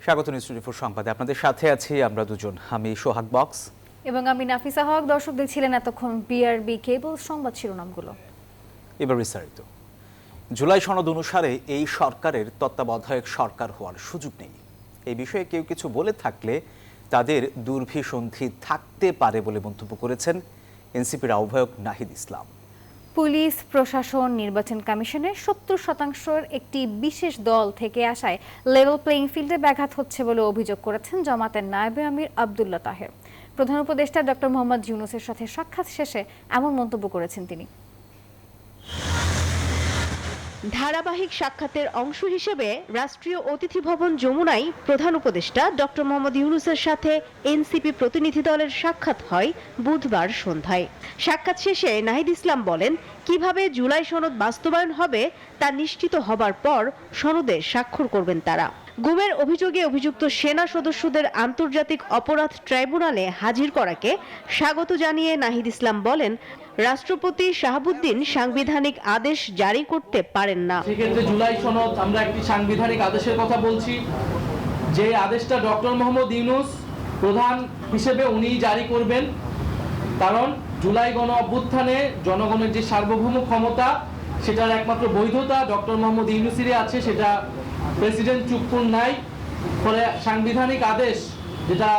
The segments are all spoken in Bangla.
স্বাগত নিউজ 24 সংবাদে আপনাদের সাথে আছি আমরা দুজন, আমি সোহাগ বক্স এবং আমি নাফিসা হক। দর্শক দেখছিলেন এতক্ষণ বিআরবি কেবল সংবাদ শিরোনামগুলো। এবার বিস্তারিত। জুলাই সনদ অনুসারে এই সরকারের তত্ত্বাবধায়ক সরকার হওয়ার সুযোগ নেই। এই বিষয়ে কেউ কিছু বলে থাকলে তাদের দুর্ভিসন্ধি থাকতে পারে বলে মন্তব্য করেছেন এনসিপির আহ্বায়ক নাহিদ ইসলাম। পুলিশ প্রশাসন নির্বাচন কমিশনের 70% একটি বিশেষ দল থেকে আসায় লেভেল প্লেইং ফিল্ডে ব্যাঘাত হচ্ছে বলে অভিযোগ করেছেন জামাতের নায়েবে আমির আব্দুল্লাহ তাহের। প্রধান উপদেষ্টা ডক্টর মোহাম্মদ ইউনূসের সাথে সাক্ষাৎ শেষে এমন মন্তব্য করেছেন তিনি। ধারাবাহিক সাক্ষাতের অংশ হিসেবে রাষ্ট্রীয় অতিথি ভবন যমুনায় প্রধান উপদেষ্টা ডক্টর মোহাম্মদ ইউনূসের সাথে এনসিপি প্রতিনিধি দলের সাক্ষাৎ হয় বুধবার সন্ধ্যায়। সাক্ষাৎ শেষে নাহিদ ইসলাম বলেন, কিভাবে জুলাই সনদ বাস্তবায়ন হবে তা নিশ্চিত হবার পর সনদে স্বাক্ষর করবেন তারা। গুমের অভিযোগে অভিযুক্ত সেনা সদস্যদের আন্তর্জাতিক অপরাধ ট্রাইব্যুনালে হাজির করাকে স্বাগত জানিয়ে নাহিদ ইসলাম বলেন, রাষ্ট্রপতি শাহাবুদ্দিন সাংবিধানিক আদেশ জারি করতে পারেন না। সেক্ষেত্রে জুলাই সনদ আমরা একটি সাংবিধানিক আদেশের কথা বলছি, যে আদেশটা ডক্টর মোহাম্মদ ইউনূস প্রধান হিসেবে উনিই জারি করবেন। কারণ জুলাই গণ অভ্যুত্থানে জনগণের যে সার্বভৌম ক্ষমতা, সেটার একমাত্র বৈধতা ডক্টর মোহাম্মদ ইউনূসেরই আছে, সেটা প্রেসিডেন্ট চুপ্পুর নাই। ফলে সাংবিধানিক আদেশ যেটা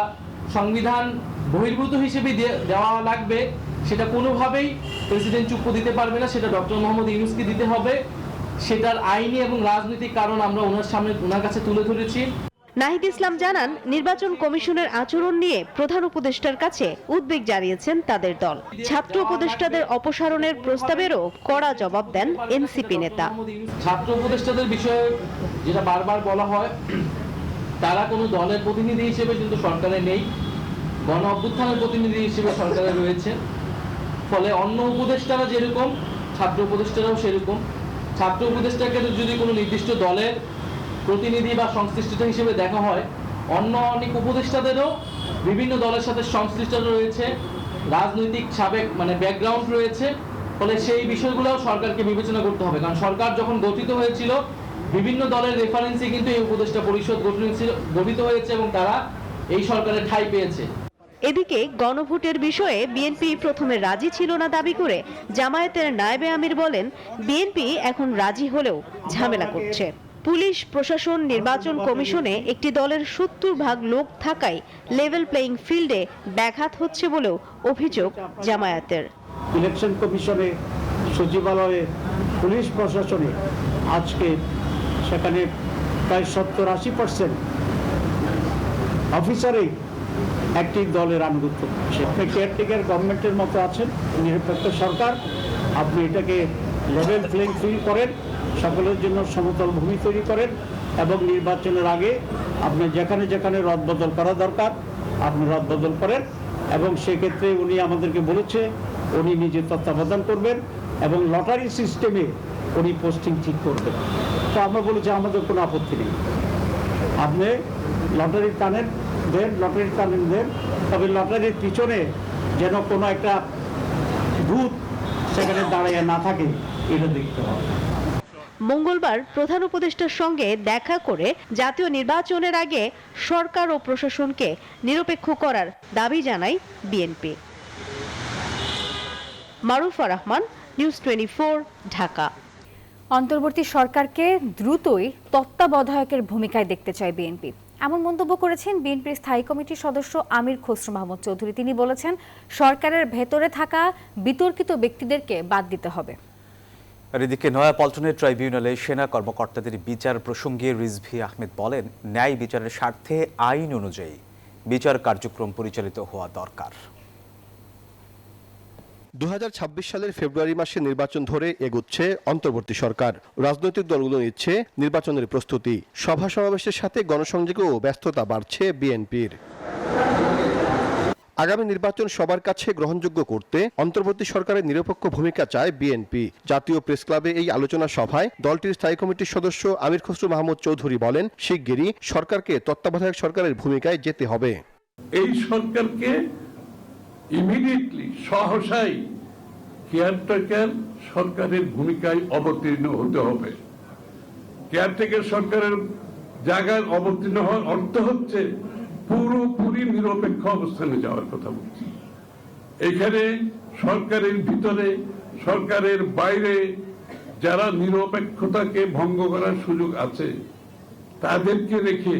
সংবিধান বহির্ভূত হিসেবে দেওয়া লাগবে, সেটা কোনোভাবেই প্রেসিডেন্ট চুপ্পু দিতে পারবে না, সেটা ডক্টর মোহাম্মদ ইউনূসকে দিতে হবে। সেটার আইনি এবং রাজনৈতিক কারণ আমরা ওনার কাছে তুলে ধরেছি। নাহিদ ইসলাম জানান, নির্বাচন কমিশনের আচরণ নিয়ে প্রধান উপদেষ্টার কাছে উদ্বেগ জানিয়েছেন তাদের দল। ছাত্র উপদেষ্টাদের অপসারণের প্রস্তাবেরও কড়া জবাব দেন এনসিপি নেতা। ছাত্র উপদেষ্টাদের বিষয়ে যেটা বারবার বলা হয়, তারা কোনো দলের প্রতিনিধি হিসেবে কিন্তু সরকারে নেই, গণ অভ্যুত্থানের প্রতিনিধি হিসেবে সরকারে রয়েছে। ফলে অন্য উপদেষ্টারা যেরকম, ছাত্র উপদেষ্টারাও সেরকম। ছাত্র উপদেষ্টাকে যদি কোনো নির্দিষ্ট দলের প্রতিনিধি বা সংশ্লিষ্টতা হিসেবে দেখা হয়, অন্য অনেক উপদেষ্টাদেরও বিভিন্ন দলের সাথে সংশ্লিষ্টতা রয়েছে, রাজনৈতিক সাবেক ব্যাকগ্রাউন্ড রয়েছে। ফলে সেই বিষয়গুলো সরকারকে বিবেচনা করতে হবে। কারণ সরকার যখন গঠিত হয়েছিল, বিভিন্ন দলের রেফারেন্সে কিন্তু এই উপদেষ্টা পরিষদ গঠিত হয়েছে এবং তারা এই সরকারের ঠাঁই পেয়েছে। এদিকে গণভোটের বিষয়ে বিএনপি প্রথমে রাজি ছিল না দাবি করে জামায়াতের নায়েবে আমির বলেন, বিএনপি এখন রাজি হলেও ঝামেলা করছে। পুলিশ প্রশাসন নির্বাচন কমিশনে একটি দলের 70% লোক থাকায় লেভেল প্লেইং ফিল্ডে ব্যাঘাত হচ্ছে বলেও অভিযোগ জামায়াতের। ইলেকশন কমিশনে, সচিবালয়ে, পুলিশ প্রশাসনে আজকে সেখানে প্রায় 70-80% অফিসারই একটি দলের আনুগত্য করছে। আপনি কেয়ারটেকার গভর্নমেন্টের মতো আছেন, নিরপেক্ষ সরকার, আপনি এটাকে লেভেল প্লেইং ফিল্ড করেন, সকলের জন্য সমতল ভূমি তৈরি করেন এবং নির্বাচনের আগে আপনি যেখানে যেখানে রদবদল করা দরকার আপনি রদবদল করেন। এবং সেক্ষেত্রে উনি আমাদেরকে বলেছে উনি নিজে তত্ত্বাবধান করবেন এবং লটারি সিস্টেমে উনি পোস্টিং ঠিক করবেন। তো আমরা বলেছি আমাদের কোনো আপত্তি নেই, আপনি লটারির টানেন দেন, তবে লটারির পিছনে যেন কোনো একটা ভূত সেখানে দাঁড়িয়ে না থাকে, এটা দেখতে হবে। মঙ্গলবার প্রধান উপদেষ্টার সঙ্গে দেখা করে জাতীয় নির্বাচনের আগে সরকার ও প্রশাসনকে নিরপেক্ষ করার দাবি জানায় বিএনপি। মারুফা রহমান, নিউজ 24, ঢাকা। অন্তর্বর্তী সরকারকে দ্রুতই তত্ত্বাবধায়কের ভূমিকায় দেখতে চায় বিএনপি, এমন মন্তব্য করেছেন বিএনপির স্থায়ী কমিটির সদস্য আমির খসরু মাহমুদ চৌধুরী। তিনি বলেছেন, সরকারের ভেতরে থাকা বিতর্কিত ব্যক্তিদেরকে বাদ দিতে হবে। আর এদিকে নয়াপল্টনের ট্রাইব্যুনালে সেনা কর্মকর্তাদের বিচার প্রসঙ্গে রিজভী আহমেদ বলেন, ন্যায় বিচারের স্বার্থে আইন অনুযায়ী বিচার কার্যক্রম পরিচালিত হওয়া দরকার। 2026 সালের ফেব্রুয়ারি মাসে নির্বাচন ধরে এগুচ্ছে অন্তর্বর্তী সরকার। রাজনৈতিক দলগুলো নিচ্ছে নির্বাচনের প্রস্তুতি। সভা সমাবেশের সাথে গণসংযোগেও ব্যস্ততা বাড়ছে বিএনপির। আগামী নির্বাচন সবার কাছে গ্রহণযোগ্য করতে অন্তর্বর্তী সরকারের নিরপেক্ষ ভূমিকা চায় বিএনপি। জাতীয় প্রেস ক্লাবে এই আলোচনা সভায় দলটির স্থায়ী কমিটির সদস্য আমির খসরু মাহমুদ চৌধুরী বলেন, শিগগিরই সরকারকে তত্ত্বাবধায়ক সরকারের ভূমিকায় যেতে হবে। এই সরকারকে ইমিডিয়েটলি সহসাই কেয়ারটেকার সরকারের ভূমিকায় অবতীর্ণ হতে হবে। কেয়ারটেকার সরকারের জায়গায় অবতীর্ণ হওয়ার অর্থ হচ্ছে পুরোপুরি নিরপেক্ষ অবস্থানে যাওয়ার কথা বলছি। এখানে সরকারের ভিতরে, সরকারের বাইরে যারা নিরপেক্ষতাকে ভঙ্গ করার সুযোগ আছে তাদেরকে রেখে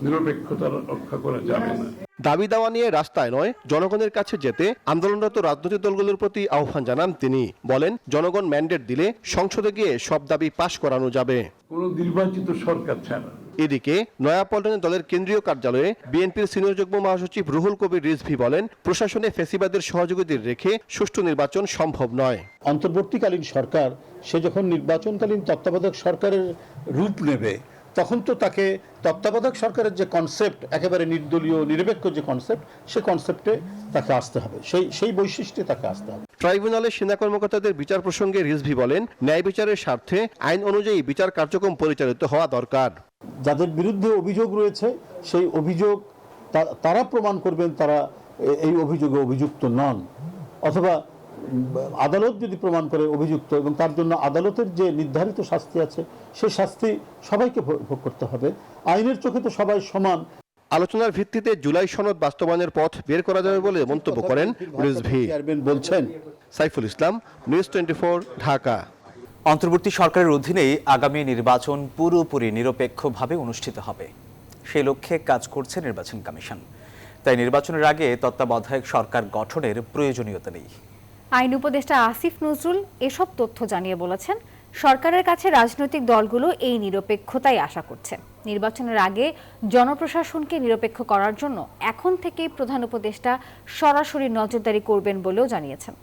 নিরপেক্ষতা রক্ষা করা যাবে না। দাবি দাওয়া নিয়ে রাস্তায় নয়, জনগণের কাছে যেতে আন্দোলনরত রাজনৈতিক দলগুলোর প্রতি আহ্বান জানান তিনি। বলেন, জনগণ ম্যান্ডেট দিলে সংসদে গিয়ে সব দাবি পাশ করানো যাবে, কোন নির্বাচিত সরকার ছাড়া। এদিকে নয়াপল্টনে দলের কেন্দ্রীয় কার্যালয়ে বিএনপির সিনিয়র যুগ্ম মহাসচিব রুহুল কবির রিজভী বলেন, প্রশাসনে ফ্যাসিবাদের সহযোগীদের রেখে সুষ্ঠু নির্বাচন সম্ভব নয়। অন্তর্বর্তীকালীন সরকার সে যখন নির্বাচনকালীন তত্ত্বাবধায়ক সরকারের রূপ নেবে, তখন তো তাকে তত্ত্বাবধায়ক সরকারের যে কনসেপ্ট, একেবারে নির্দলীয় নিরপেক্ষ যে কনসেপ্ট, সে কনসেপ্টে তাকে আসতে হবে, সেই বৈশিষ্ট্যে তাকে আসতে হবে। ট্রাইব্যুনালে সেনা কর্মকর্তাদের বিচার প্রসঙ্গে রিজভী বলেন, ন্যায় বিচারের স্বার্থে আইন অনুযায়ী বিচার কার্যক্রম পরিচালিত হওয়া দরকার। যাদের বিরুদ্ধে অভিযোগ রয়েছে, সেই অভিযোগ তারা প্রমাণ করবেন তারা এই অভিযোগে অভিযুক্ত নন, অথবা আদালত যদি প্রমাণ করে অভিযুক্ত, এবং তার জন্য আদালতের যে নির্ধারিত শাস্তি আছে সেই শাস্তি সবাইকে ভোগ করতে হবে। আইনের চোখে তো সবাই সমান। আলোচনার ভিত্তিতে জুলাই সনদ বাস্তবায়নের পথ বের করা যাবে বলে মন্তব্য করেন রিজভী। বলছেন সাইফুল ইসলাম, নিউজ 24, ঢাকা। অন্তর্বর্তী সরকারের অধীনেই আগামী নির্বাচন পুরোপুরি নিরপেক্ষভাবে অনুষ্ঠিত হবে, সেই লক্ষ্যে কাজ করছে নির্বাচন কমিশন। তাই নির্বাচনের আগে তত্ত্বাবধায়ক সরকার গঠনের প্রয়োজনীয়তা নেই। আইন উপদেষ্টা আসিফ নজরুল এসব তথ্য জানিয়ে বলেছেন, সরকারের কাছে রাজনৈতিক দলগুলো এই নিরপেক্ষতাই আশা করছে। নির্বাচনের আগে জনপ্রশাসনকে নিরপেক্ষ করার জন্য এখন থেকেই প্রধান উপদেষ্টা সরাসরি নজরদারি করবেন বলেও জানিয়েছেন।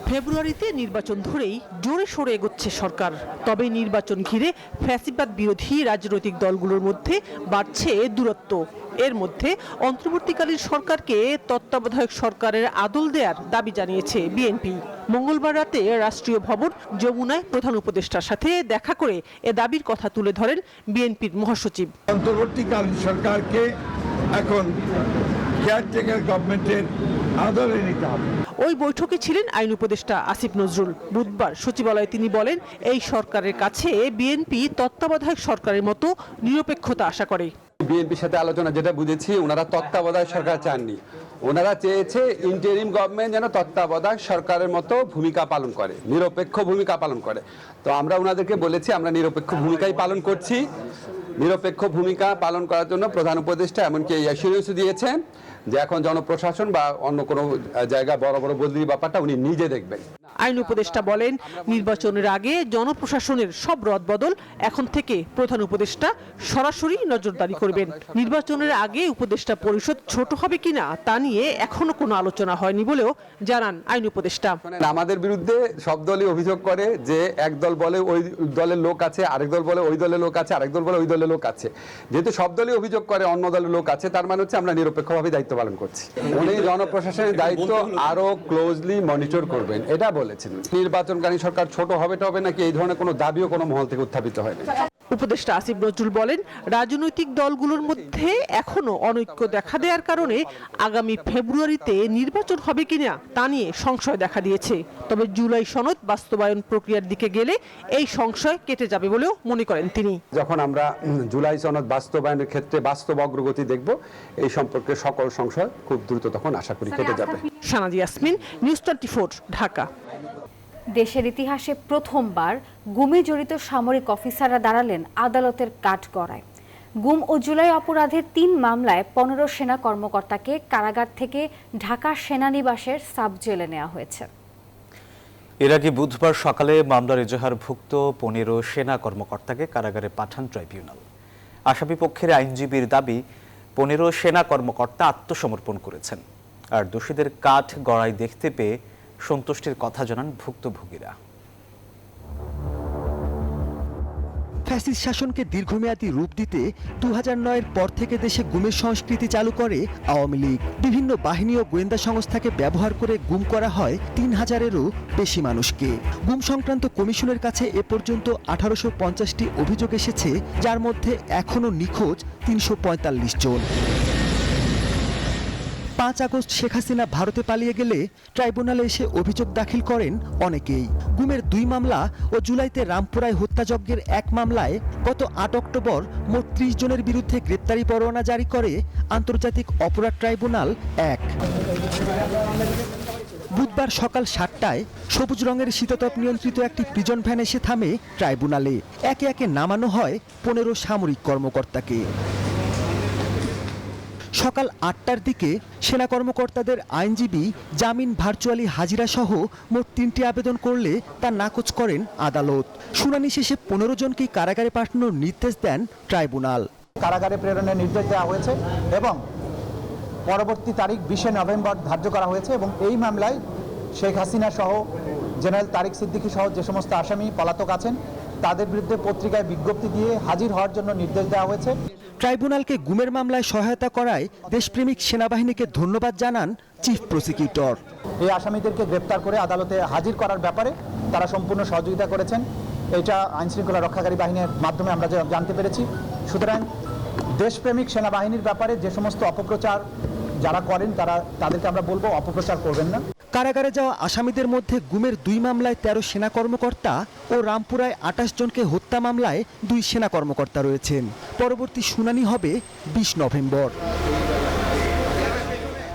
ফেব্রুয়ারিতে নির্বাচন ধরেই জোরে সোরে এগোচ্ছে সরকার। তবে নির্বাচন ঘিরে ফ্যাসিবাদ বিরোধী রাজনৈতিক দলগুলোর মধ্যে বাড়ছে দূরত্ব। এর মধ্যে অন্তর্বর্তীকালীন সরকারকে তত্ত্বাবধায়ক সরকারের আদল দেওয়ার দাবি জানিয়েছে বিএনপি। মঙ্গলবার রাতে রাষ্ট্রীয় ভবন যমুনায় প্রধান উপদেষ্টার সাথে দেখা করে এ দাবির কথা তুলে ধরেন বিএনপির মহাসচিব। অন্তর্বর্তীকালীন সরকারকে এখন কেয়ারটেকার গভর্নমেন্টের আদলে নিতে হবে। ওই বৈঠকে ছিলেন আইন উপদেষ্টা আসিফ নজরুল। বুধবার সচিবালয়ে তিনি বলেন, এই সরকারের কাছে বিএনপি তত্ত্বাবধায়ক সরকারের মতো নিরপেক্ষতা আশা করে। বিএনপির সাথে আলোচনা যেটা বুঝেছি, ওনারা তত্ত্বাবধায়ক সরকার চাননি, ওনারা চেয়েছে ইন্টারিম গভর্নমেন্ট যেন তত্ত্বাবধায়ক সরকারের মতো ভূমিকা পালন করে, নিরপেক্ষ ভূমিকা পালন করে। তো আমরা ওনাদেরকে বলেছি আমরা নিরপেক্ষ ভূমিকাই পালন করছি। নিরপেক্ষ ভূমিকা পালন করার জন্য প্রধান উপদেষ্টা এমনকি এই অ্যাসিওরেন্স দিয়েছেন যে এখন জনপ্রশাসন বা অন্য কোনো জায়গায় বড় বড় বদলির ব্যাপারটা উনি নিজে দেখবেন। আইন উপদেষ্টা বলেন, নির্বাচনের আগে জনপ্রশাসনের সব রদবদল এখন থেকে প্রধান উপদেষ্টা সরাসরি নজরদারি করবেন। নির্বাচনের আগে উপদেষ্টা পরিষদ ছোট হবে কিনা তা নিয়ে এখনো কোনো আলোচনা হয়নি বলেও জানান আইন উপদেষ্টা। আমাদের বিরুদ্ধে সব দলই অভিযোগ করে যে এক দল বলে ওই দলের লোক আছে, আরেক দল বলে ওই দলের লোক আছে, আরেক দল বলে ওই দলের লোক আছে। যেহেতু সব দলই অভিযোগ করে অন্য দলের লোক আছে, তার মানে হচ্ছে আমরা নিরপেক্ষভাবে দায়িত্ব পালন করছি। উনি জনপ্রশাসনের দায়িত্ব আরো ক্লোজলি মনিটর করবেন, এটা বলেছেন। নির্বাচনকালীন সরকার ছোট হবে নাকি এই ধরনের কোনো দাবিও কোনো মহল থেকে উত্থাপিত হয়নি। উপদেষ্টা আসিফ নজরুল বলেন, রাজনৈতিক দলগুলোর মধ্যে এখনো অনৈক্য দেখা দেওয়ার কারণে আগামী ফেব্রুয়ারিতে নির্বাচন হবে কিনা তা নিয়ে সংশয় দেখা দিয়েছে। তবে জুলাই সনদ বাস্তবায়ন প্রক্রিয়ার দিকে গেলে এই সংশয় কেটে যাবে বলেও মনে করেন তিনি। যখন আমরা জুলাই সনদ বাস্তবায়নের ক্ষেত্রে বাস্তব অগ্রগতি দেখব, এই সম্পর্কে সকল সংশয় খুব দ্রুত তখন আশা করি কেটে যাবে। সানাজি ইয়াসমিন, নিউজ 24, ঢাকা। দেশের ইতিহাসে প্রথমবার গুমে জড়িত সামরিক অফিসাররা দাঁড়ালেন আদালতের কাঠগড়ায়। গুম ও জুলাই অপরাধের 3 মামলায় 15 সেনা কর্মকর্তাকে কারাগার থেকে ঢাকা সেনানিবাসের সাব জেলে নেওয়া হয়েছে। এর আগে বুধবার সকালে মামলার এজাহারভুক্ত 15 সেনা কর্মকর্তাকে কারাগারে পাঠান ট্রাইব্যুনাল। আসামি পক্ষের আইনজীবীর দাবি, 15 সেনা কর্মকর্তা আত্মসমর্পণ করেছেন, আর দোষীদের কাঠ গড়ায় দেখতে পেয়ে সন্তুষ্টির কথা জানান ভুক্তভোগীরা। ফ্যাসিস্ট শাসনকে দীর্ঘমেয়াদী রূপ দিতে 2009-এর পর থেকে দেশে গুমের সংস্কৃতি চালু করে আওয়ামী লীগ। বিভিন্ন বাহিনী ও গোয়েন্দা সংস্থাকে ব্যবহার করে গুম করা হয় 3000-এরও বেশি মানুষকে। গুম সংক্রান্ত কমিশনের কাছে এ পর্যন্ত 1850টি অভিযোগ এসেছে, যার মধ্যে এখনও নিখোঁজ 345 জন। 5 আগস্ট শেখ হাসিনা ভারতে পালিয়ে গেলে ট্রাইব্যুনালে এসে অভিযোগ দাখিল করেন অনেকেই। গুমের 2 মামলা ও জুলাইতে রামপুরায় হত্যাযজ্ঞের 1 মামলায় গত 8 অক্টোবর মোট 30 জনের বিরুদ্ধে গ্রেপ্তারি পরোয়ানা জারি করে আন্তর্জাতিক অপরাধ ট্রাইব্যুনাল 1। বুধবার সকাল 7টায় সবুজ রঙের শীতাতপ নিয়ন্ত্রিত একটি প্রিজন ভ্যান এসে থামে ট্রাইব্যুনালে। একে একে নামানো হয় 15 সামরিক কর্মকর্তাকে। সকাল 8টার দিকে সেনা কর্মকর্তাদের আইনজীবী জামিন ভার্চুয়ালি হাজিরা সহ মোট 3টি আবেদন করলে তা নাকচ করেন আদালত। শুনানি শেষে 15 জনকেই কারাগারে পাঠানোর নির্দেশ দেন ট্রাইব্যুনাল। কারাগারে প্রেরণের নির্দেশ দেওয়া হয়েছে এবং পরবর্তী তারিখ 20 নভেম্বর ধার্য করা হয়েছে এবং এই মামলায় শেখ হাসিনা সহ জেনারেল তারিক সিদ্দিকী সহ যে সমস্ত আসামি পলাতক আছেন তাদের বিরুদ্ধে পত্রিকায় বিজ্ঞপ্তি দিয়ে হাজির হওয়ার জন্য নির্দেশ দেওয়া হয়েছে। ট্রাইব্যুনালকে গুমের মামলায় সহায়তা করায় দেশপ্রেমিক সেনাবাহিনীকে ধন্যবাদ জানান চিফ প্রসিকিউটর। এই আসামিদেরকে গ্রেপ্তার করে আদালতে হাজির করার ব্যাপারে তারা সম্পূর্ণ সহযোগিতা করেছেন। এটা আইনশৃঙ্খলা রক্ষাকারী বাহিনীর মাধ্যমে আমরা জানতে পেরেছি। সুতরাং দেশপ্রেমিক সেনাবাহিনীর ব্যাপারে যে সমস্ত অপপ্রচার যারা করেন তাদেরকে আমরা বলবো অপপ্রচার করবেন না। কারাগারে যাওয়া আসামিদের মধ্যে গুমের 2 মামলায় 13 সেনা কর্মকর্তা ও রামপুরায় 28 জনকে হত্যা মামলায় 2 সেনা কর্মকর্তা রয়েছেন। পরবর্তী শুনানি হবে 20 নভেম্বর।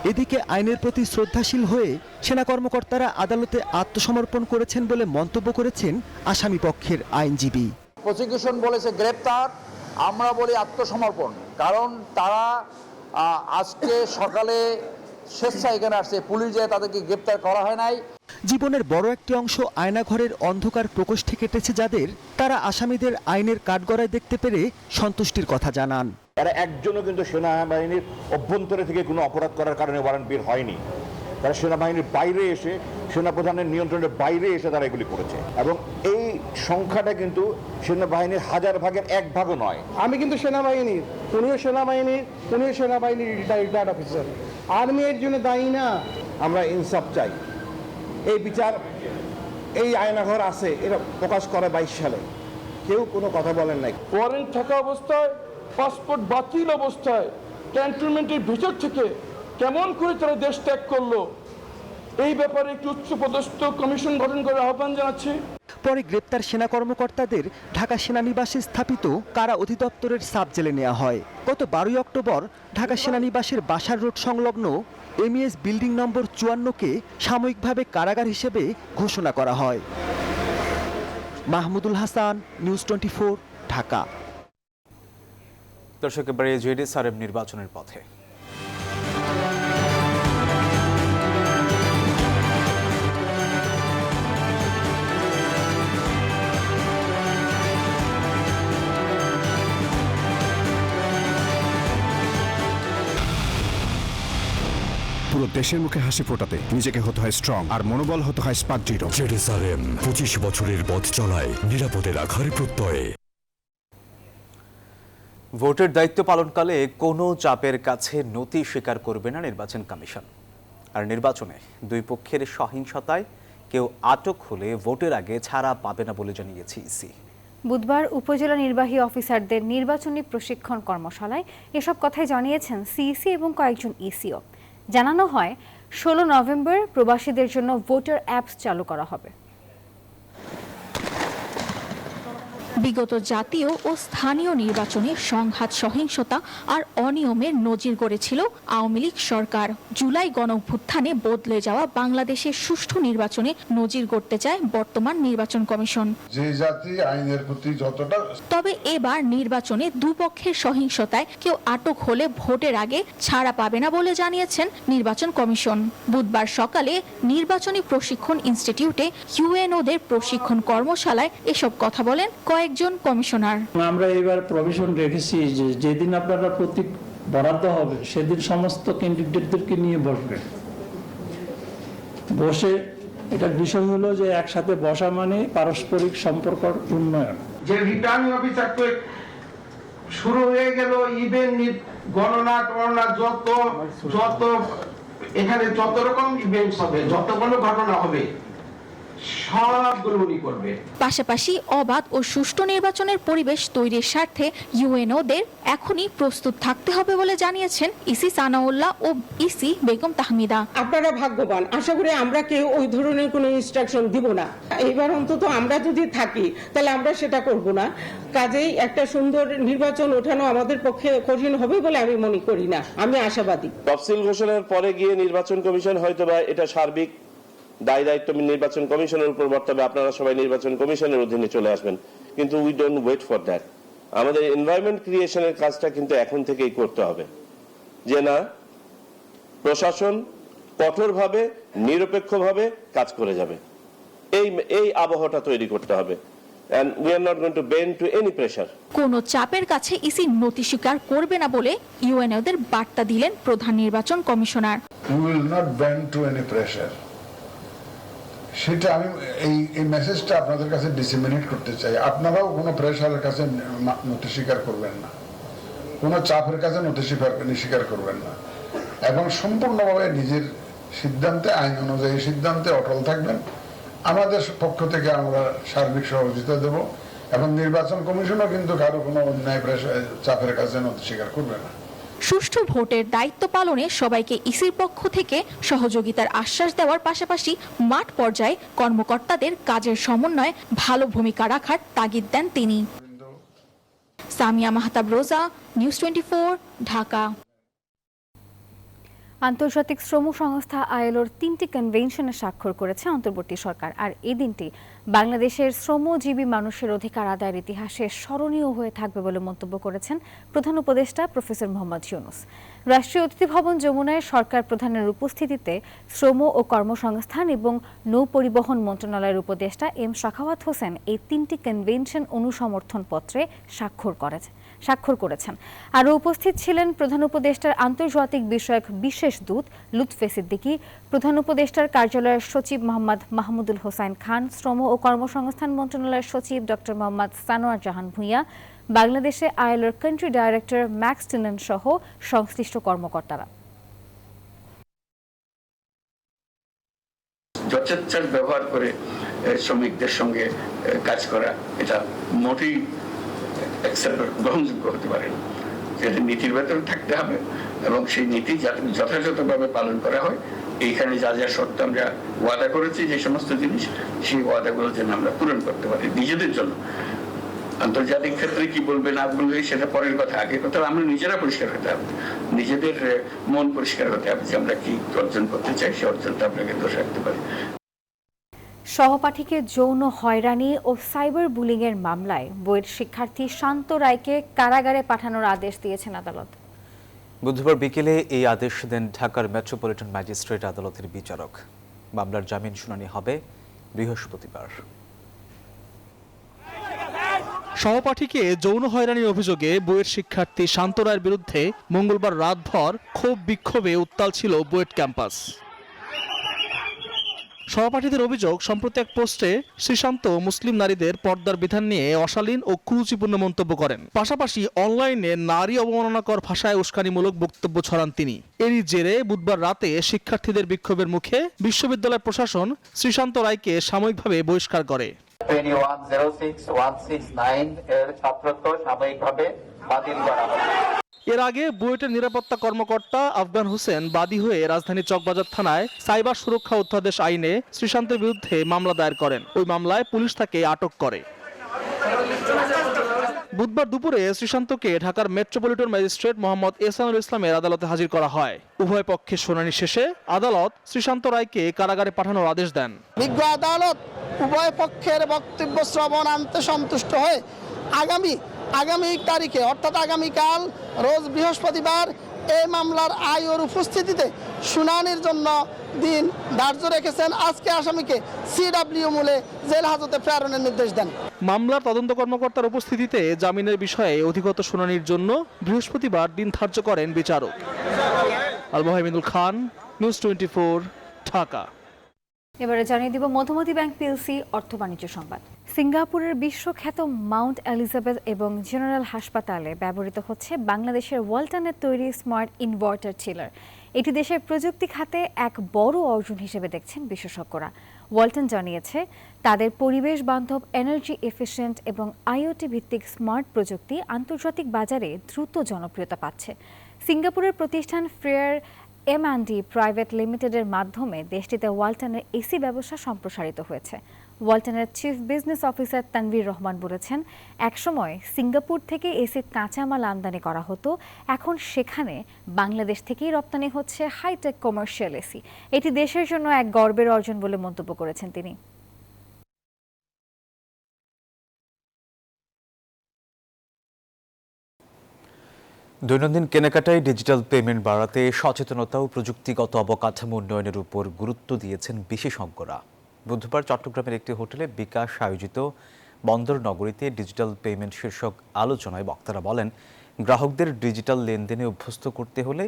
এদিকে আইনের প্রতি শ্রদ্ধাশীল হয়ে সেনা কর্মকর্তারা আদালতে আত্মসমর্পণ করেছেন বলে মন্তব্য করেছেন আসামি পক্ষের আইনজীবী। প্রসিকিউশন বলেছে গ্রেপ্তার, আমরা বলি আত্মসমর্পণ, কারণ তারা আজকে সকালে স্বেচ্ছায় এখানে আসছে, পুলিশ যায় তাদেরকে গ্রেপ্তার করা হয় নাই। জীবনের বড় একটি অংশ আয়নাঘরের অন্ধকার প্রকোষ্ঠে কেটেছে যাদের, তারা আসামিদের আইনের কাঠগড়ায় দেখতে পেরে সন্তুষ্টির কথা জানান। তারা একজনও কিন্তু সেনাবাহিনীর অভ্যন্তরে থেকে কোনো অপরাধ করার কারণে ওয়ারেন্ট বের হয়নি। তারা সেনাবাহিনীর বাইরে এসে, সেনাপ্রধানের নিয়ন্ত্রণের বাইরে এসে তারা এগুলি করেছে এবং এই সংখ্যাটা কিন্তু সেনাবাহিনীর 1000 ভাগের 1 ভাগও নয়। আমি কিন্তু সেনাবাহিনীর, উনিও সেনাবাহিনীর রিটায়ার্ড অফিসার, আর্মি এর জন্য দায়ী না। আমরা ইনসাফ চাই। এই বিচার, এই আয়নাঘর আছে, এটা প্রকাশ করে 22 সালে কেউ কোনো কথা বলেন নাই। ওয়ারেন্ট থাকা অবস্থায়, পাসপোর্ট বাতিল অবস্থায় ক্যান্টনমেন্টের ভিতর থেকে কেমন করে তারা দেশ ত্যাগ করলো, এই ব্যাপারে একটি উচ্চপদস্থ কমিশন গঠন করে আহ্বান জানাচ্ছি। পরে গ্রেপ্তার সেনা কর্মকর্তাদের ঢাকা সেনানিবাসে স্থাপিত কারা অধিদপ্তরের সাব জেলে নেওয়া হয়। গত 12 অক্টোবর ঢাকা সেনানিবাসের বাসার রোড সংলগ্ন এমইএস বিল্ডিং নম্বর 54কে সাময়িকভাবে কারাগার হিসেবে ঘোষণা করা হয়। মাহমুদুল হাসান, নিউজ 24, ঢাকা। দর্শক, এবারে জেডিএসআরএম নির্বাচনের পথে। পুরো দেশের মুখে হাসি ফোটাতে নিজেকে হতে হয় স্ট্রং, আর মনোবল হতে হয় স্পার্ক জিরো। জেডিএসআরএম 25 বছরের পথ চলায় নিরাপদে রাখার প্রত্যয়ে। ভোটের দায়িত্ব পালনকালে কোনো চাপের কাছে নতি স্বীকার করবে না নির্বাচন কমিশন। আর নির্বাচনে 2 পক্ষের সহিংসতায় কেউ আটক হলে ভোটের আগে ছাড়া পাবে না বলে জানিয়েছে ইসি। বুধবার উপজেলা নির্বাহী অফিসারদের নির্বাচনী প্রশিক্ষণ কর্মশালায় এসব কথাই জানিয়েছেন সিইসি এবং কয়েকজন ইসিও। জানানো হয় 16 নভেম্বর প্রবাসীদের জন্য ভোটার অ্যাপস চালু করা হবে। বিগত জাতীয় ও স্থানীয় নির্বাচনে সংঘাত, সহিংসতা আর অনিয়মের নজির গড়েছিল আওয়ামী লীগ সরকার। জুলাই গণঅভ্যুত্থানে বদলে যাওয়া বাংলাদেশের সুষ্ঠু নির্বাচনে নজির গড়তে চায় বর্তমান নির্বাচন কমিশন। যে জাতি আইনের প্রতি যতটা, তবে এবার নির্বাচনে দুপক্ষের সহিংসতায় কেউ আটক হলে ভোটের আগে ছাড়া পাবে না বলে জানিয়েছেন নির্বাচন কমিশন। বুধবার সকালে নির্বাচনী প্রশিক্ষণ ইনস্টিটিউটে ইউএনওদের প্রশিক্ষণ কর্মশালায় এসব কথা বলেন কয়েকজন কমিশনার। আমরা এবার প্রভিশন রেখেছি যে যেদিন আপনারা প্রতীক বরাদ্দ হবে সেদিন সমস্ত ক্যান্ডিডেটদেরকে নিয়ে বসবেন। বসে এটার বিষয় হলো যে একসাথে বসা মানে পারস্পরিক সম্পর্ক উন্নয়ন। যে রিটার্নিং অফিসার তো শুরু হয়ে গেল, ইভেন গণনা টণনা যত এখানে যত রকম ইভেন্টস হবে, যতগুলো ঘটনা হবে সবগুলো উনি করবে। পাশাপাশি অবাধ ও সুষ্ঠু নির্বাচনের পরিবেশ তৈরির স্বার্থে ইউএনওদের এখনই প্রস্তুত থাকতে হবে বলে জানিয়েছেন ইসি সানাউল্লাহ ও ইসি বেগম তাহমিদা। আপনারা ভাগ্যবান, আশা করি আমরা কেউ ওই ধরনের কোনো ইনস্ট্রাকশন দিব না। এইবার অন্তত আমরা যদি থাকি তাহলে আমরা সেটা করব না। কাজেই একটা সুন্দর নির্বাচন ওঠানো আমাদের পক্ষে কঠিন হবে বলে আমি মনে করি না, আমি আশাবাদী। তফসিল ঘোষণার পরে গিয়ে নির্বাচন কমিশন হয়তোবা এটা সার্বিক দায়িত্ব নির্বাচন কমিশনের উপর বর্তাবে, আপনারা সবাই নির্বাচন কমিশনের অধীনে চলে আসবেন, কিন্তু we don't wait for that. আমাদের এনভায়রনমেন্ট ক্রিয়েশনের কাজটা কিন্তু এখন থেকেই করতে হবে, যে না প্রশাসন কঠোরভাবে নিরপেক্ষভাবে কাজ করে যাবে, এই আবহাওয়াটা তৈরি করতে হবে। And we are not going to bend to any pressure. কোনো চাপের কাছে ইসি নতি স্বীকার করবে না বলে ইউএনওদের বার্তা দিলেন প্রধান নির্বাচন commissioner. We will not bend to any pressure. সেটা আমি এই মেসেজটা আপনাদের কাছে ডিসেমিনেট করতে চাই। আপনারাও কোনো প্রেশারের কাছে নতি স্বীকার করবেন না, কোনো চাপের কাছে নতি স্বীকার করবেন না, এবং সম্পূর্ণভাবে নিজের সিদ্ধান্তে, আইন অনুযায়ী সিদ্ধান্তে অটল থাকবেন। আমাদের পক্ষ থেকে আমরা সার্বিক সহযোগিতা দেব, এবং নির্বাচন কমিশনও কিন্তু কারো কোনো অন্যায় চাপের কাছে নতি স্বীকার করবে না। সুষ্ঠু ভোটের দায়িত্ব পালনে সবাইকে ইসির পক্ষ থেকে সহযোগিতার আশ্বাস দেওয়ার পাশাপাশি মাঠ পর্যায়ে কর্মকর্তাদের কাজের সমন্বয়ে ভালো ভূমিকা রাখার তাগিদ দেন তিনি। সামিয়া মাহতাব রোজা, নিউজ 24, ঢাকা। আন্তর্জাতিক শ্রম সংস্থা আইএলওর 3টি কনভেনশনে স্বাক্ষর করেছে অন্তর্বর্তী সরকার, আর এই দিনটি বাংলাদেশের শ্রমজীবী মানুষের অধিকার আদায়ের ইতিহাসে স্মরণীয় হয়ে থাকবে বলে মন্তব্য করেছেন প্রধান উপদেষ্টা প্রফেসর মোহাম্মদ ইউনূস। রাষ্ট্রীয় অতিথি ভবন যমুনায় সরকার প্রধানের উপস্থিতিতে শ্রম ও কর্মসংস্থান এবং নৌ পরিবহন মন্ত্রণালয়ের উপদেষ্টা এম শাখাওয়াত হোসেন এই 3টি কনভেনশন অনুসমর্থন পত্রে স্বাক্ষর করেছেন। আরও উপস্থিত ছিলেন প্রধান উপদেষ্টার আন্তর্জাতিক বিষয়ক বিশেষ দূত লুৎফে সিদ্দিকী, প্রধান উপদেষ্টার কার্যালয়ের সচিব মোহাম্মদ মাহমুদুল হোসাইন খান, শ্রম ও কর্মসংস্থান মন্ত্রণালয়ের সচিব ডক্টর মোহাম্মদ সানোয়ার জাহান ভূঁইয়া, বাংলাদেশে আইএলওর কান্ট্রি ডাইরেক্টর ম্যাক্স টিনন সহ সংশ্লিষ্ট কর্মকর্তারা। যথেচ্ছার ব্যবহার করে শ্রমিকদের সঙ্গে কাজ করা, এটা মোটেই গ্রহণযোগ্য হতে পারে না। সেটা নীতির ভেতরে থাকতে হবে, এবং সেই নীতি যাতে যথাযথভাবে পালন করা হয়। এইখানে যা যা শর্ত আমরা ওয়াদা করেছি, যে সমস্ত জিনিস, সেই ওয়াদাগুলো যেন আমরা পূরণ করতে পারি নিজেদের জন্য। আন্তর্জাতিক ক্ষেত্রে কি বলবে না বলবে সেটা পরের কথা, আগে কথা আমরা নিজেরা পরিষ্কার হতে হবে, নিজেদের মন পরিষ্কার হতে হবে যে আমরা কি অর্জন করতে চাই, সে অর্জনটা আপনাকে ধরে রাখতে পারি। সহপাঠীকে যৌন হয়রানি ও সাইবার বুলিং এর মামলায় বুয়েট শিক্ষার্থী শান্ত রায়কে কারাগারে পাঠানোর আদেশ দিয়েছেন আদালত। বুধবার বিকেলে এই আদেশ দেন ঢাকার মেট্রোপলিটন ম্যাজিস্ট্রেট আদালতের বিচারক। মামলার জামিন শুনানি হবে বৃহস্পতিবার। সহপাঠীকে যৌন হয়রানির অভিযোগে বুয়েট শিক্ষার্থী শান্ত রায়ের বিরুদ্ধে মঙ্গলবার রাতভর ক্ষোভ বিক্ষোভে উত্তাল ছিল বুয়েট ক্যাম্পাস। সহপাঠীদের অভিযোগ, সম্প্রতি এক পোস্টে শ্রীশান্ত মুসলিম নারীদের পর্দার বিধান নিয়ে অশালীন ও কুরুচিপূর্ণ মন্তব্য করেন। পাশাপাশি অনলাইনে নারী অবমাননাকর ভাষায় উস্কানিমূলক বক্তব্য ছড়ান তিনি। এরই জেরে বুধবার রাতে শিক্ষার্থীদের বিক্ষোভের মুখে বিশ্ববিদ্যালয় প্রশাসন শ্রীশান্ত রায়কে সাময়িকভাবে বহিষ্কার করে। 2106-169 এর ছাত্রত্ব সাময়িকভাবে বাতিল করা হবে। এর আগে বুয়েটের নিরাপত্তা কর্মকর্তা আফগান হোসেন বাদী হয়ে রাজধানীর চকবাজার থানায় সাইবার সুরক্ষা অধ্যাদেশ আইনে শ্রীশান্তের বিরুদ্ধে মামলা দায়ের করেন। ওই মামলায় পুলিশ তাকে আটক করে। বুধবার দুপুরে শ্রীশান্তকে ঢাকার মেট্রোপলিটন ম্যাজিস্ট্রেট মোহাম্মদ এহসানুল ইসলামের আদালতে হাজির করা হয়। উভয় পক্ষের শুনানি শেষে আদালত শ্রীশান্ত রায়কে কারাগারে পাঠানোর আদেশ দেন। বিজ্ঞ আদালত উভয় পক্ষের বক্তব্য শ্রবণ আনতে সন্তুষ্ট হয়ে আগামী তারিখে অর্থাৎ আগামীকাল রোজ বৃহস্পতিবার এই মামলার আইওর উপস্থিতিতে শুনানির জন্য দিন ধার্য রেখেছেন। আজকে আসামিকে সিডব্লিউ মূলে জেল হাজতে প্রেরণের নির্দেশ দেন। মামলার তদন্ত কর্মকর্তার উপস্থিতিতে জামিনের বিষয়ে অধিগত শুনানির জন্য বৃহস্পতিবার দিন ধার্য করেন বিচারক। আল মোহাম্মদুল খান, নিউজ 24, ঢাকা। এবারে জানিয়ে দিব মধুমতি ব্যাংক পিএলসি অর্থ বাণিজ্য সংবাদ। সিঙ্গাপুরের বিশ্বখ্যাত মাউন্ট এলিজাবেথ এবং জেনারেল হাসপাতালে ব্যবহৃত হচ্ছে বাংলাদেশের ওয়ালটনের তৈরি স্মার্ট ইনভার্টার চিলার। এটি দেশের প্রযুক্তি খাতে এক বড় অর্জন হিসেবে দেখছেন বিশেষজ্ঞরা। ওয়ালটন জানিয়েছে তাদের পরিবেশ বান্ধব এনার্জি এফিশিয়েন্ট এবং আইওটি ভিত্তিক স্মার্ট প্রযুক্তি আন্তর্জাতিক বাজারে দ্রুত জনপ্রিয়তা পাচ্ছে। সিঙ্গাপুরের প্রতিষ্ঠান ফ্রেয়ার M&D প্রাইভেট লিমিটেডের মাধ্যমে দেশটিতে ওয়ালটনের এসি ব্যবসা সম্প্রসারিত হয়েছে। ওয়ালটনের chief business officer Tanvir Rahman বলেছেন, একসময় সিঙ্গাপুর থেকে এসির কাঁচামাল আমদানি করা হতো, এখন সেখানে বাংলাদেশ থেকেই রপ্তানি হচ্ছে হাইটেক কমার্শিয়াল এসি। এটি দেশের জন্য এক গর্বের অর্জন বলে মন্তব্য করেছেন তিনি। দৈনন্দিন কেনাকাটায় ডিজিটাল পেমেন্ট বাড়াতে সচেতনতা ও প্রযুক্তিগত অবকাঠামো উন্নয়নের উপর গুরুত্ব দিয়েছেন বিশেষজ্ঞরা। বুধবার চট্টগ্রামের একটি হোটেলে বিকাশ আয়োজিত বন্দর নগরীতে ডিজিটাল পেমেন্ট শীর্ষক আলোচনায় বক্তারা বলেন, গ্রাহকদের ডিজিটাল লেনদেনে অভ্যস্ত করতে হলে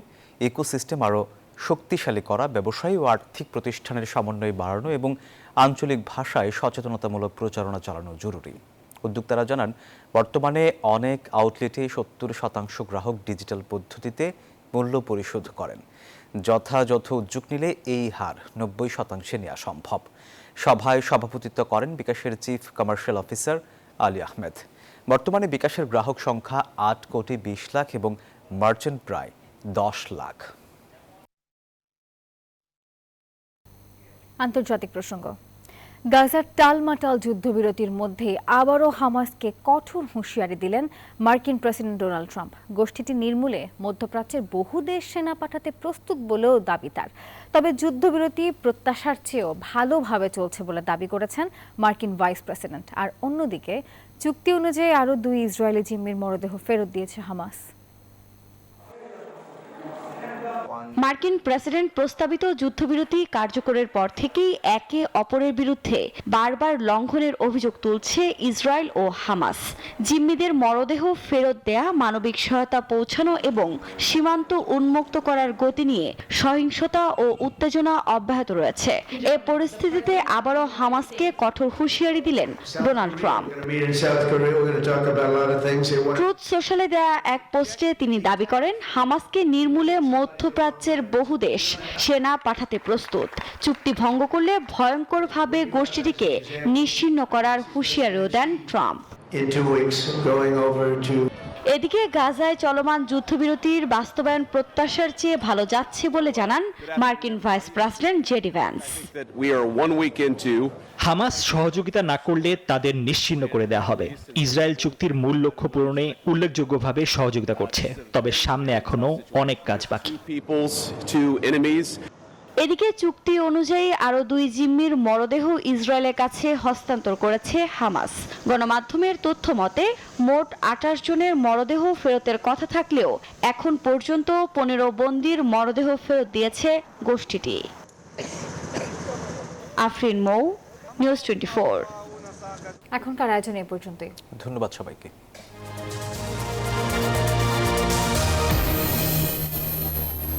ইকোসিস্টেম আরও শক্তিশালী করা, ব্যবসায়ী ও আর্থিক প্রতিষ্ঠানের সমন্বয় বাড়ানো এবং আঞ্চলিক ভাষায় সচেতনতামূলক প্রচারণা চালানো জরুরি। উদ্যোক্তারা জানান, বর্তমানে অনেক আউটলেটে 70% গ্রাহক ডিজিটাল পদ্ধতিতে মূল্য পরিশোধ করেন। যথাযথ উদ্যোগ নিলে এই হার 90% নেওয়া সম্ভব। সভায় সভাপতিত্ব করেন বিকাশের chief commercial officer Ali Ahmed. বর্তমানে বিকাশের গ্রাহক সংখ্যা 8,20 লাখ এবং মার্চেন্ট প্রায় 10 লাখ। আন্তর্জাতিক প্রসঙ্গ। গাজার টালমাটাল যুদ্ধবিরতির মধ্যে আবারও হামাসকে কঠোর হুঁশিয়ারি দিলেন মার্কিন প্রেসিডেন্ট ডোনাল্ড ট্রাম্প। গোষ্ঠীটি নির্মূলে মধ্যপ্রাচ্যের বহু দেশ সেনা পাঠাতে প্রস্তুত বলেও দাবি তার। তবে যুদ্ধবিরতি প্রত্যাশার চেয়েও ভালোভাবে চলছে বলে দাবি করেছেন মার্কিন ভাইস প্রেসিডেন্ট। আর অন্যদিকে চুক্তি অনুযায়ী আরও 2 ইসরায়েলি জিম্মির মরদেহ ফেরত দিয়েছে হামাস। মার্কিন প্রেসিডেন্ট প্রস্তাবিত যুদ্ধবিরতি কার্যকরের পর থেকেই একে অপরের বিরুদ্ধে বারবার লঙ্ঘনের অভিযোগ তুলছে ইসরায়েল ও হামাস। জিম্মিদের মরদেহ ফেরত দেয়া, মানবিক সহায়তা পৌঁছানো এবং সীমান্ত উন্মুক্ত করার গতি নিয়ে সহিংসতা ও উত্তেজনা অব্যাহত রয়েছে। এ পরিস্থিতিতে আবারও হামাসকে কঠোর হুঁশিয়ারি দিলেন ডোনাল্ড ট্রাম্প। ট্রুথ সোশ্যালে দেয়া এক পোস্টে তিনি দাবি করেন, হামাসকে নির্মূলে মধ্যপ্রাচ্যের বহু দেশ সেনা পাঠাতে প্রস্তুত। চুক্তি ভঙ্গ করলে ভয়ঙ্করভাবে গোষ্ঠীটিকে নিশ্চিহ্ন করার হুঁশিয়ারিও দেন ট্রাম্প। এদিকে গাজায় চলমান যুদ্ধবিরতির বাস্তবায়ন প্রত্যাশার চেয়ে ভালো যাচ্ছে বলে জানান মার্কিন vice president JD Vance. Hamas সহযোগিতা না করলে তাদের নিশ্চিহ্ন করে দেওয়া হবে। ইসরায়েল চুক্তির মূল লক্ষ্য পূরণে উল্লেখযোগ্যভাবে সহযোগিতা করছে, তবে সামনে এখনো অনেক কাজ বাকি। এদিকে চুক্তি অনুযায়ী আরও 2 জিম্মির মরদেহ ইসরায়েলের কাছে হস্তান্তর করেছে হামাস। গণমাধ্যমের তথ্য মতে মোট 28 জনের মরদেহ ফেরতের কথা থাকলেও এখন পর্যন্ত 15 বন্দীর মরদেহ ফেরত দিয়েছে গোষ্ঠীটি। আফরিন মৌ, নিউজ 24। এখনকার আয়োজন এ পর্যন্তই। ধন্যবাদ সবাইকে।